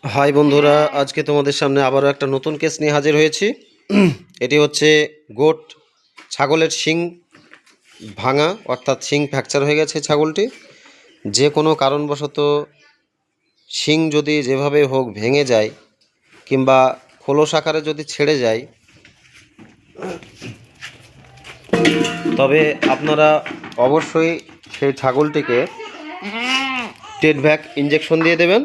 High বন্ধুরা, আজকে তোমাদের সামনে আবারও একটা নতুন কেস নিয়ে হাজির হয়েছি। এটি হচ্ছে ছাগলের শিং ভাঙা, অর্থাৎ শিং ফ্র্যাকচার হয়ে গেছে ছাগলটি। যে কোনো কারণবশত শিং যদি যেভাবে হোক ভেঙে যায় কিংবা খোলস আকারে যদি ছেড়ে যায়, তবে আপনারা অবশ্যই সেই ছাগলটিকে টেটভ্যাক ইঞ্জেকশন দিয়ে দেবেন।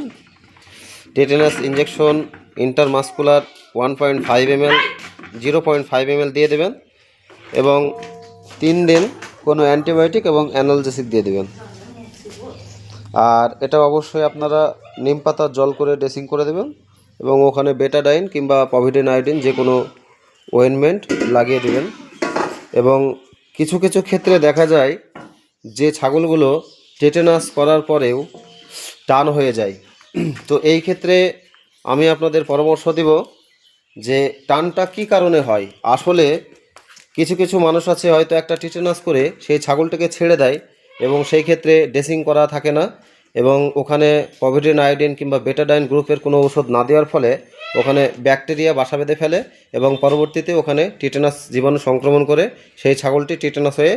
টেটেনাস ইঞ্জেকশন ইন্টারমাস্কুলার 1.5 ml 0.5 ml দিয়ে দেবেন এবং 3 দিন কোনো অ্যান্টিবায়োটিক এবং অ্যানালজেসিক দিয়ে দেবেন। আর এটা অবশ্যই আপনারা নিম পাতার জল করে ড্রেসিং করে দেবেন এবং ওখানে বেটাডাইন কিংবা পভিডেন আয়োডিন যে কোনো ওয়েনমেন্ট লাগিয়ে দেবেন। এবং কিছু কিছু ক্ষেত্রে দেখা যায় যে ছাগলগুলো টেটেনাস করার পরেও টান হয়ে যায়। তো এই ক্ষেত্রে আমি আপনাদের পরামর্শ দেব যে টানটা কী কারণে হয়। আসলে কিছু কিছু মানুষ আছে হয়তো একটা টিটেনাস করে সেই ছাগলটাকে ছেড়ে দেয় এবং সেই ক্ষেত্রে ড্রেসিং করা থাকে না এবং ওখানে পভিডেন আয়োডিন কিংবা বেটাডাইন গ্রুপের কোনো ওষুধ না দেওয়ার ফলে ওখানে ব্যাকটেরিয়া বাসা বেঁধে ফেলে এবং পরবর্তীতে ওখানে টিটেনাস জীবাণু সংক্রমণ করে সেই ছাগলটি টিটেনাস হয়ে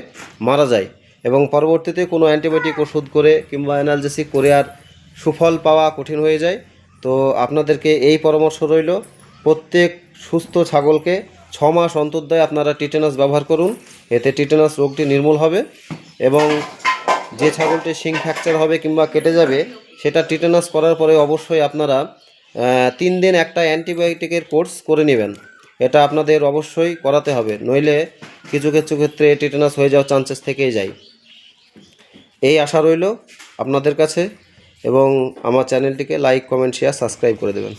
মারা যায় এবং পরবর্তীতে কোনো অ্যান্টিবায়োটিক ওষুধ করে কিংবা অ্যানালজেসিক করে আর সুফল পাওয়া কঠিন হয়ে যায়। তো আপনাদেরকে এই পরামর্শ রইল, প্রত্যেক সুস্থ ছাগলকে 6 মাস অন্তর্দয় আপনারা টিটেনাস ব্যবহার করুন। এতে টিটেনাস রোগটি নির্মূল হবে এবং যে ছাগলটি শিং ফ্র্যাকচার হবে কিংবা কেটে যাবে সেটা টিটেনাস করার পরে অবশ্যই আপনারা 3 দিন একটা অ্যান্টিবায়োটিকের কোর্স করে নেবেন। এটা আপনাদের অবশ্যই করাতে হবে, নইলে কিছু কিছু ক্ষেত্রে টিটেনাস হয়ে যাওয়ার চান্সেস থেকেই যায়। এই আশা রইল আপনাদের কাছে এবং আমার চ্যানেলটিকে লাইক, কমেন্ট, শেয়ার, সাবস্ক্রাইব করে দেবেন।